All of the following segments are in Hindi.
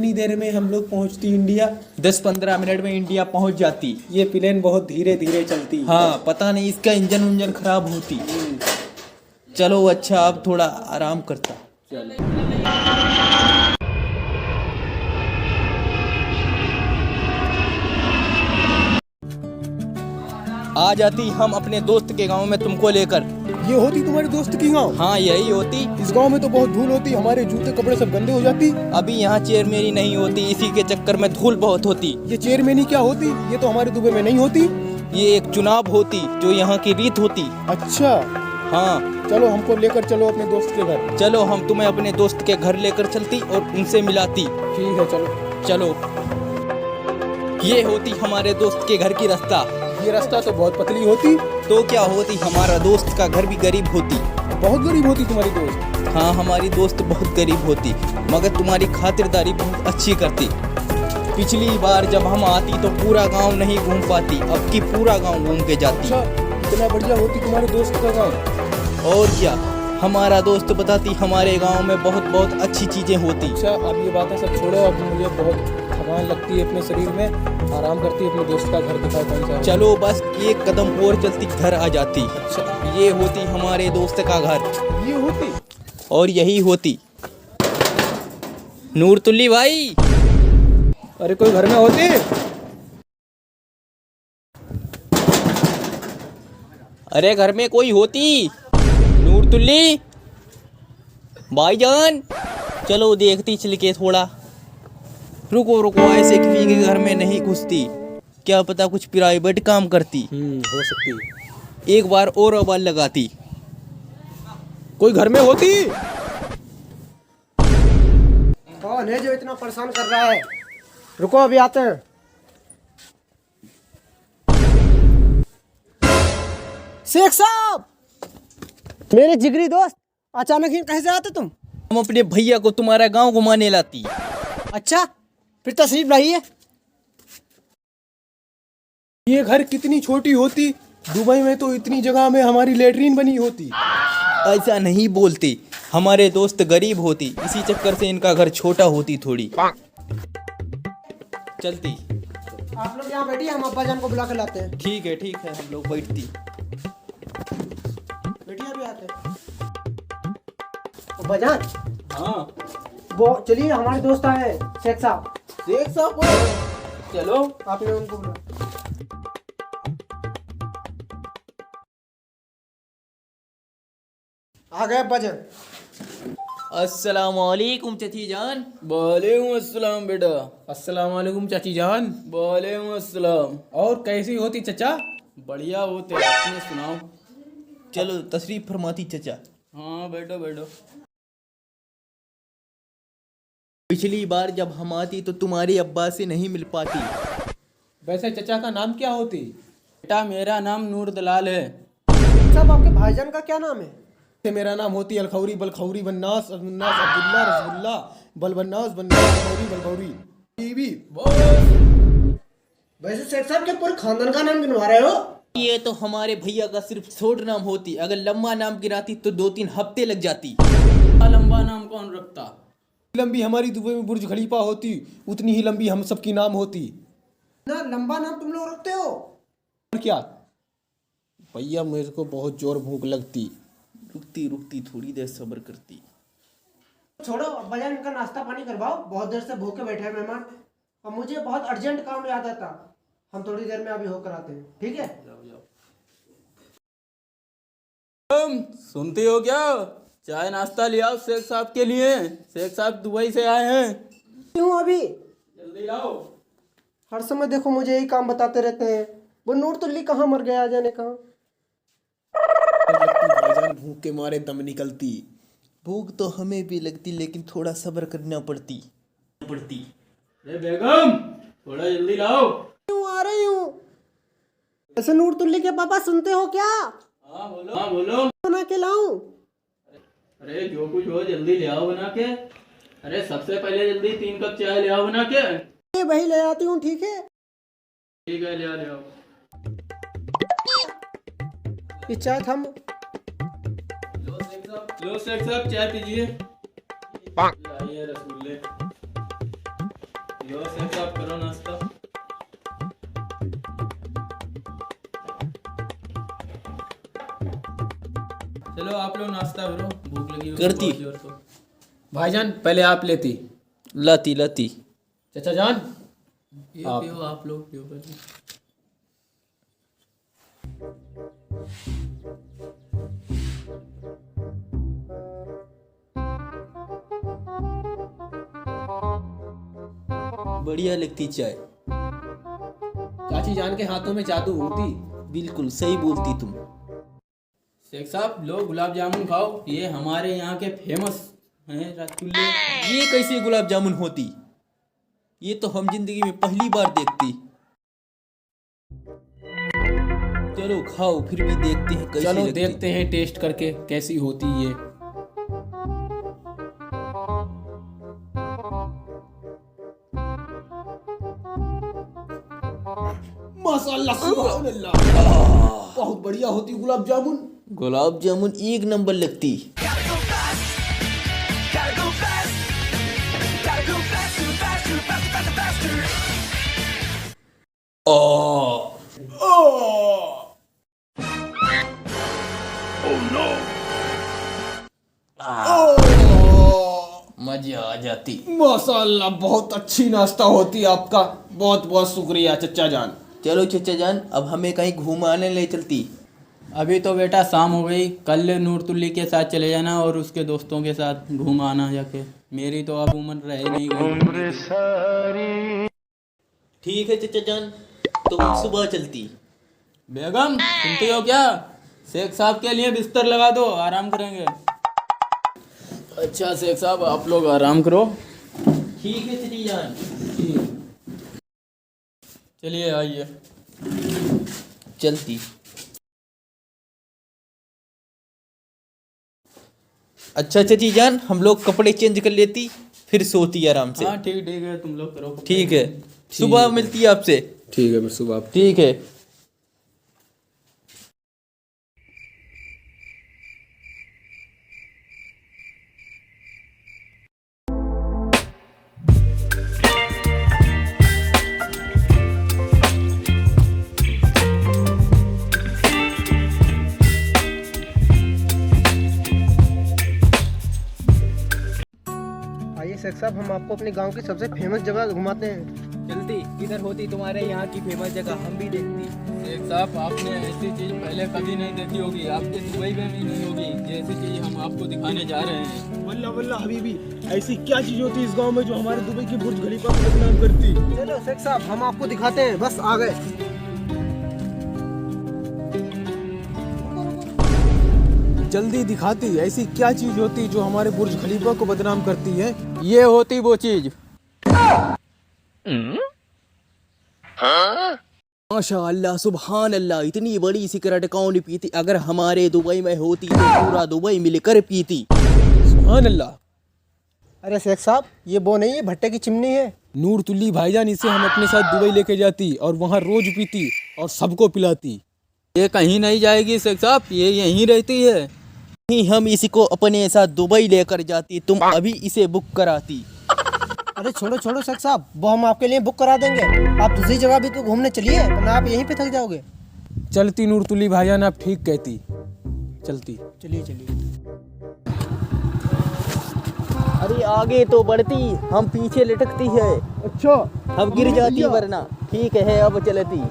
कितनी देर में हम लोग पहुंचती इंडिया? 10-15 मिनट में इंडिया पहुंच जाती। ये प्लेन बहुत धीरे धीरे चलती। हाँ, पता नहीं इसका इंजन खराब होती। चलो अच्छा, अब थोड़ा आराम करता। आ जाती हम अपने दोस्त के गांव में तुमको लेकर। ये होती तुम्हारे दोस्त की गांव? हाँ, यही होती। इस गांव में तो बहुत धूल होती, हमारे जूते कपड़े सब गंदे हो जाती। अभी यहाँ चेयर मेरी नहीं होती, इसी के चक्कर में धूल बहुत होती। ये चेयरमैनी क्या होती? ये तो हमारे दुबई में नहीं होती। ये एक चुनाव होती जो यहाँ की रीत होती। अच्छा, हाँ, चलो हमको लेकर चलो अपने दोस्त के घर। चलो हम तुम्हें अपने दोस्त के घर लेकर चलती और उनसे मिलाती। ठीक है, चलो चलो। ये होती हमारे दोस्त के घर की रास्ता। ये रास्ता तो बहुत पतली होती। तो क्या होती, हमारा दोस्त का घर भी गरीब होती। बहुत गरीब होती तुम्हारी दोस्त? हाँ, हमारी दोस्त बहुत गरीब होती, मगर तुम्हारी खातिरदारी बहुत अच्छी करती। पिछली बार जब हम आती तो पूरा गांव नहीं घूम पाती, अब की पूरा गांव घूम के जाती। अच्छा, इतना बढ़िया होती तुम्हारे दोस्त का गाँव। और क्या, हमारा दोस्त बताती हमारे गांव में बहुत बहुत अच्छी चीजें होती। अच्छा, अब ये बातें सब छोड़ो, अब मुझे बहुत थकान लगती है अपने शरीर में। आराम करती है, अपने दोस्त का घर दिखाओ कौन सा है। चलो बस एक कदम और चलती घर आ जाती। अच्छा, ये होती हमारे दोस्त का घर। ये होती? और यही होती नूरतुल्ली भाई। अरे कोई घर में होती? अरे घर में कोई होती नूरतुल्ली भाईजान। चलो देखती चल के थोड़ा। रुको रुको, ऐसे किसी के घर में नहीं घुसती, क्या पता कुछ प्राइवेट काम करती। हो सकती है। एक बार और आवाज लगाती। कोई घर में होती? कौन है जो इतना परेशान कर रहा है? रुको, अभी आते हैं। शेख साहब, मेरे जिगरी दोस्त, अचानक ही कैसे आते तुम? हम अपने भैया को तुम्हारा गांव घुमाने लाती। अच्छा, फिर तशरीफ लाइए। ये घर कितनी छोटी होती? दुबई में तो इतनी जगह में हमारी लेटरीन बनी होती। ऐसा नहीं बोलते, हमारे दोस्त गरीब होती, इसी चक्कर से इनका घर छोटा होती थोड़ी। चलती। आप लोग यहाँ बैठिए, हम अब्बा जान को बुला कर लाते हैं। ठीक है, हम लोग बैठती। बैठिए, अभी आते हैं। अब्बा जान, हाँ वो चलिए, हमारे दोस्त आए हैं, शेख साहब। शेख साहब, चलो। आपने उनको बुला। आ गए अब्बा जान। अस्सलाम वालेकुम चाची जान। वालेकुम अस्सलाम बेटा। अस्सलाम वालेकुम चाची जान। वालेकुम अस्सलाम। और कैसी होती चचा? बढ़िया होते, अपने सुनाओ। चलो तशरीफ फरमाती चचा। हाँ बैठो बैठो। पिछली बार जब हम आती तो तुम्हारे अब्बा से नहीं मिल पाती। वैसे चचा का नाम क्या होती? बेटा मेरा नाम नूर दलाल है। सब आपके भाईजान का क्या नाम है? मेरा नाम होती अलखौरी बलखौरी बन्नास अब्दुल्लाह रसगुल्ला बलबन्नास बन्नास बलखौरी बलखौरी बीबी। वैसे शेख साहब के पूरे खानदान का नाम गिनवा रहे हो? ये तो हमारे भैया का सिर्फ छोट नाम होती, अगर लंबा नाम गिनाती तो 2-3 हफ्ते लग जाती। लंबा नाम कौन रखता? लंबी हमारी दुबई में बुर्ज खलीफा होती, उतनी ही लंबी हम सबकी नाम होती ना। लंबा नाम तुम लोग रखते हो? और क्या भैया, मेरे को बहुत जोर भूख लगती। रुकती थोड़ी देर सब्र करती। छोड़ो, अब्बा जान इनका नाश्ता पानी करवाओ, बहुत देर से भूखे बैठे हैं मेहमान। और मुझे बहुत अर्जेंट काम याद आता, हम थोड़ी देर में अभी होकर आते हैं, ठीक है? सुनते हो क्या? चाय नाश्ता ले आओ शेख साहब के लिए। शेख साहब दुबई से आए हैं। क्यों अभी? जल्दी लाओ। हर समय देखो मुझे यही काम बताते रहते हैं। वो नूरतुल्ली कहाँ मर गया, जाने कहाँ। भाईजान भूख के मारे दम निकलती। भूख तो हमें भी लगती, लेकिन थोड़ा सब्र करना पड़ती। अरे बेगम, थोड़ा जल्दी लाओ। क्यों आ रही हूँ? ऐसे नूरतुल्ली के पापा सुनते हो क्या? हाँ बोलो। बना के लाऊं? अरे जो कुछ हो जल्दी ले आओ बना के। अरे सबसे पहले जल्दी 3 कप चाय ले आओ बना के। ये वही ले आती हूँ, ठीक है? ठीक है, ले आओ। ये चाय थम। लो शेख साहब चाय पीजिए। लाइए रसगुल्ले। लो शेख साहब करो नाश्ता। चलो आप लोग नाश्ता करो, भूख लगी होगी करती। बहुत जोर से। भाईजान पहले आप लेती। लाती लाती। चाचा जान पियो पियो, आप लोग पियो पहले। बढ़िया लगती चाय। चाची जान के हाथों में जादू होती। बिल्कुल सही बोलती तुम। शेख साहब लो गुलाब जामुन खाओ, ये हमारे यहाँ के फेमस हैं रसगुल्ले। ये कैसे गुलाब जामुन होती? ये तो हम जिंदगी में पहली बार देखती। चलो खाओ, फिर भी देखते हैं कैसी चलो लगती। देखते हैं टेस्ट करके कैसी होती ये। माशाअल्लाह सुभान अल्लाह, बहुत बढ़िया होती गुलाब जामुन। गुलाब जामुन एक नंबर लगती। मजा आ जाती। माशाअल्लाह बहुत अच्छी नाश्ता होती है आपका। बहुत बहुत शुक्रिया चचा जान। चलो चचा जान, अब हमें कहीं घुमाने ले चलती। अभी तो बेटा शाम हो गई, कल नूरतुल्ली के साथ चले जाना और उसके दोस्तों के साथ घूम आना जाके। मेरी तो अब उम्र रह नहीं गई। ठीक है चचा जान, तो हम सुबह चलती। बेगम सुनते हो क्या? शेख साहब के लिए बिस्तर लगा दो, आराम करेंगे। अच्छा शेख साहब आप लोग आराम करो। ठीक है चचा जान। चलिए आइए। चलती। अच्छा चची जान, हम लोग कपड़े चेंज कर लेती, फिर सोती आराम से। हाँ ठीक ठीक है, तुम लोग करो। ठीक है, सुबह मिलती है आपसे। ठीक है फिर सुबह। ठीक है। आइए शेख साहब, हम आपको अपने गांव की सबसे फेमस जगह घुमाते हैं। चलती। किधर होती तुम्हारे यहाँ की फेमस जगह, हम भी देखती। शेख साहब आपने ऐसी चीज पहले कभी नहीं देखी होगी, आपके दुबई में भी नहीं होगी जैसी चीज हम आपको दिखाने जा रहे हैं। वल्ला वल्ला हबीबी, ऐसी क्या चीज होती है इस गांव में जो हमारे दुबई की बुर्ज खलीफा को बदनाम करती? चलो शेख साहब, हम आपको दिखाते हैं, बस आ गए। जल्दी दिखाती, ऐसी क्या चीज होती जो हमारे बुर्ज खलीफा को बदनाम करती है? ये होती वो चीज। माशाअल्लाह सुभान अल्लाह, इतनी बड़ी सिगरेट कौन पीती? अगर हमारे दुबई में होती तो पूरा दुबई मिलकर पीती। सुभान अल्लाह। अरे शेख साहब, ये वो नहीं है, भट्टे की चिमनी है। नूरतुल्ली भाईजान, इसे हम अपने साथ दुबई लेके जाती और वहाँ रोज पीती और सबको पिलाती। ये कहीं नहीं जाएगी शेख साहब, ये यहीं रहती है। नहीं, हम इसको अपने साथ दुबई लेकर जाती, तुम अभी इसे बुक कराती। अरे छोड़ो छोड़ो शेख साहब, वो हम आपके लिए बुक करा देंगे। आप दूसरी जगह भी तो घूमने चलिए, वरना आप यहीं पे थक जाओगे। चलती नूरतुल्ली भाईजान, आप ठीक कहती। चलती। चलिए चलिए। अरे आगे तो बढ़ती, हम पीछे लटकती है। अच्छा, हम गिर जाती वरना। ठीक है, अब चलती।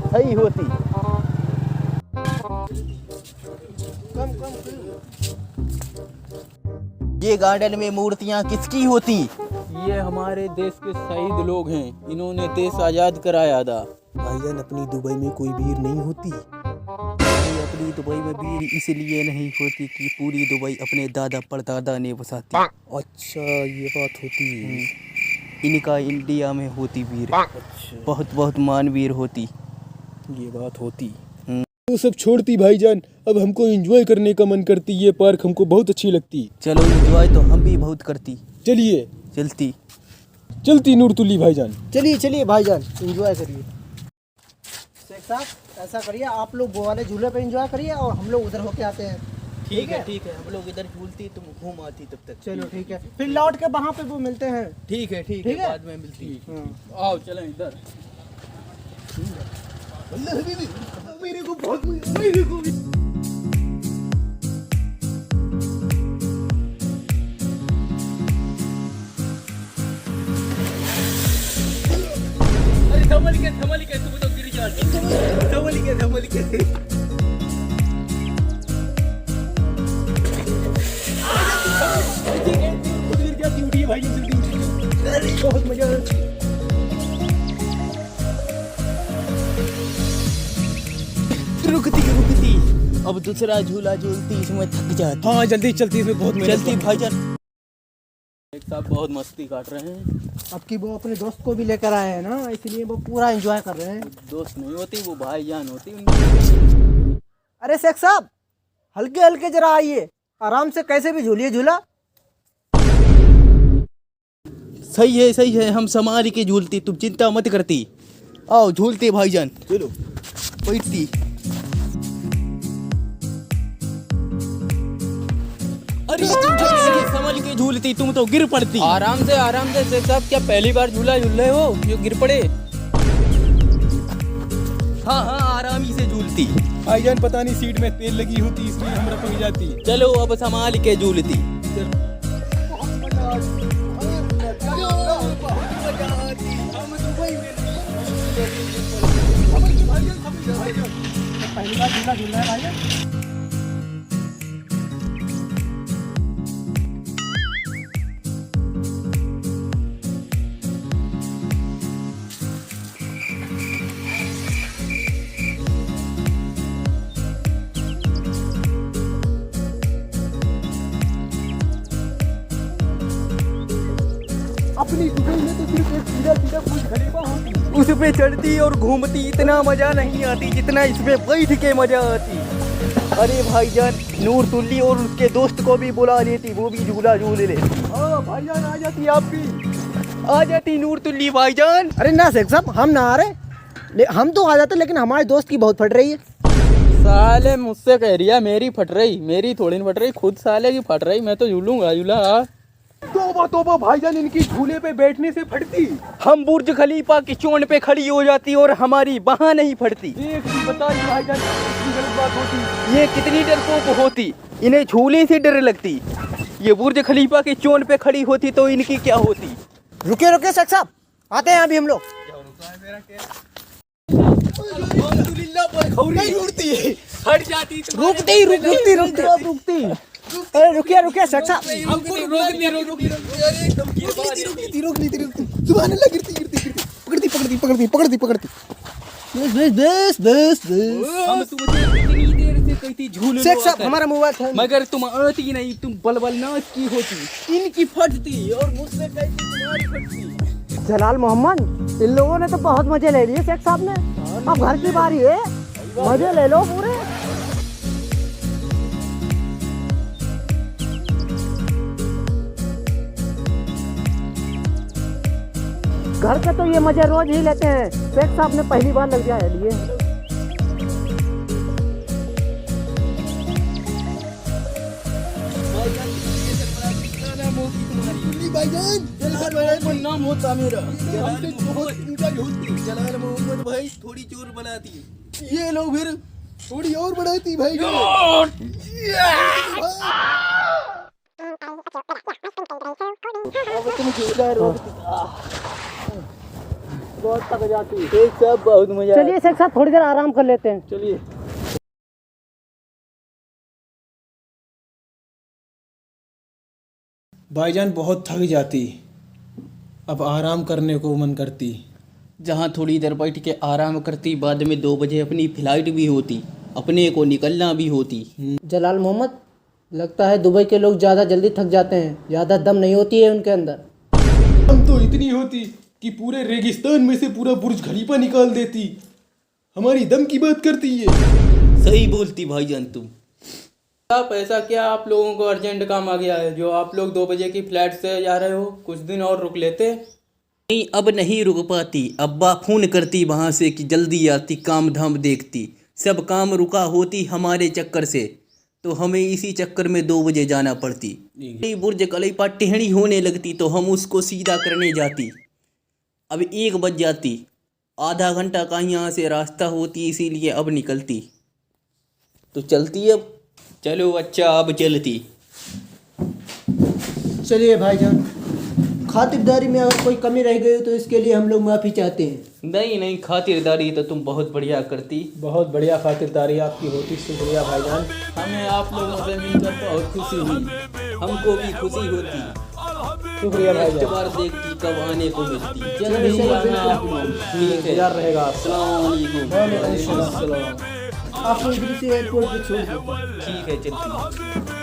सही होती। कम कम कम। ये गार्डन में मूर्तियाँ किसकी होती? ये हमारे देश के शहीद लोग हैं, इन्होंने देश आजाद कराया था। भाईजान, अपनी दुबई में कोई भीड़ नहीं होती? अरे अपनी दुबई में भीड़ इसलिए नहीं होती कि पूरी दुबई अपने दादा परदादा ने बसाती। अच्छा ये बात होती है। इनका इंडिया में होती भीड़। अच्छा बहुत बहुत मानवीर होती। ये बात होती। तो सब छोड़ती भाईजान, अब हमको एंजॉय करने का मन करती। ये पार्क हमको बहुत अच्छी लगती। चलो एंजॉय तो हम भी बहुत करती। चलिए। चलती। चलती नूरतुल्ली भाईजान। चलिए चलिए भाईजान, एंजॉय करिए। शेख साहब ऐसा करिए, आप लोग वो वाले झूले पे एंजॉय करिए और हम लोग उधर होके आते हैं। ठीक है हम लोग इधर झूलती तुम घूम आती तब तक। चलो ठीक है, फिर लौट के वहाँ पे वो मिलते हैं। ठीक है ठीक है? बाद में मिलती। आओ चलें इधर। मेरे को बहुत मेरे को भी। अरे थमल के तुम तो गिर जाती। थमल के गिर जाती, उठिए भाई जल्दी उठिए। अरे बहुत मजा आ रहा है। रुकती अब दूसरा झूला झूलती इसमें थक जाती। हाँ जल्दी चलती, इसमें बहुत मेहनत चलती भाईजान। एक साहब बहुत मस्ती काट रहे हैं। अब की वो अपने दोस्त को भी लेकर आए हैं ना, इसलिए वो पूरा एंजॉय कर रहे हैं। दोस्त नहीं होती, वो भाईजान होती उनकी। अरे शेख साहब, हल्के हल्के जरा आइए, आराम से कैसे भी झूलिए झूला। सही है हम संभाल के झूलती, तुम चिंता मत करती। आओ झूलते भाईजान, चलो बैठती। अरे संभल के झूलती, तुम तो गिर पड़ती। आराम से शेख साहब, क्या पहली बार झूला झूल रहे हो जो गिर पड़े? हाँ आराम ही से झूलती। भाईजान पता नहीं सीट में तेल लगी होती, इसलिए हम रपक जाती। चलो अब संभाल के झूलती। पहली बार झूला झूल रहा है भाई। अपनी दुबई में तो सिर्फ एक सीधा सीधा बुर्ज खलीफा होती। उस पे चढ़ती और घूमती इतना मजा नहीं आती जितना इसमें बैठ के मजा आती। अरे भाईजान नूर तुल्ली और उसके दोस्त को भी बुला लेती, वो भी झूला झूल लेती। हाँ भाईजान आ जाती, आप भी आ जाती नूर तुल्ली भाईजान। अरे ना शेख साहब, हम ना आ रहे, हम तो आ जाते, लेकिन हमारे दोस्त की बहुत फट रही है। साले मुझसे कह रही है मेरी फट रही, मेरी थोड़ी नहीं फट रही, खुद साले की फट रही। मैं तो झूलूंगा झूला। तोबा भाईजान, इनकी झूले पे बैठने से फटती। हम बुर्ज खलीफा की चोंड पे खड़ी हो जाती और हमारी बाह नहीं फटती। एक भी बता रही भाईजान, कितनी गलत बात होती। ये कितनी डरपोक होती, इन्हें झूले से डर लगती। ये बुर्ज खलीफा की चोंड पे खड़ी होती तो इनकी क्या होती। रुके शेख साहब, आते हैं अभी हम लोग। हट जाती रुकती। अरे रुकिए शेख साहब। सुभान अल्लाह, गिरती पकड़ती। बस। हम तुमसे कितनी देर से कहती झूल शेख साहब हमारा मोबाइल था, मगर तुम आती नहीं, तुम बलबल नाच की होती। इनकी फटती और मुझसे कहती तुम्हारी फटती। जलाल मोहम्मद, इन लोगों ने तो बहुत मजे ले लिए शेख साहब ने। अब घर की बारी है, मजे ले लो पूरे। घर के तो ये मजे रोज ही लेते हैं, शेख साहब ने पहली बार लग जाए लिए। नाम होता मेरा जलाल मोहम्मद भाई, थोड़ी जोर बनाती। ये लोग फिर थोड़ी और बढ़ाती भाई। बहुत थक जाती। एक सब बहुत मजा। चलिए शेख साहब, थोड़ी देर आराम कर लेते हैं। चलिए। भाईजान बहुत थक जाती, अब आराम करने को मन करती। जहाँ थोड़ी देर बैठ के आराम करती, बाद में 2 बजे अपनी फ्लाइट भी होती, अपने को निकलना भी होती। जलाल मोहम्मद, लगता है दुबई के लोग ज़्यादा जल्दी थक जाते हैं, ज़्यादा दम नहीं होती है उनके अंदर। हम तो इतनी होती कि पूरे रेगिस्तान में से पूरा बुर्ज खलीफा निकाल देती। हमारी दम की बात करती है। सही बोलती भाईजान तुम। आप ऐसा क्या, आप लोगों को अर्जेंट काम आ गया है जो आप लोग 2 बजे की फ्लाइट से जा रहे हो? कुछ दिन और रुक लेते। नहीं, अब नहीं रुक पाती। अब्बा फोन करती वहाँ से कि जल्दी आती, काम धाम देखती। सब काम रुका होती हमारे चक्कर से। तो हमें इसी चक्कर में 2 बजे जाना पड़ती। बुर्ज खलीफा टेढ़ी होने लगती तो हम उसको सीधा करने जाती। अब 1 बज जाती, आधा घंटा का यहाँ से रास्ता होती, इसीलिए अब निकलती। तो चलती अब। चलो अच्छा, अब चलती। चलिए भाईजान, खातिरदारी में अगर कोई कमी रह गई हो तो इसके लिए हम लोग माफ़ी चाहते हैं। नहीं नहीं, खातिरदारी तो तुम बहुत बढ़िया करती। बहुत बढ़िया खातिरदारी आपकी होती, शुक्रिया भाईजान। हमें आप लोगों से मिलकर बहुत खुशी हुई। हमको भी खुशी होती। शुक्रिया नेक्स्ट भाईजान। बार देखती कब आने को मिलती। जल्द ही आना आप लोग। ठीक है, याद रहेगा आप। अस्सलाम वालेकुम। वालेकुम अस्सलाम। आपको इधर से एयरपोर्ट पे छोड़ दो। ठीक है, चलती।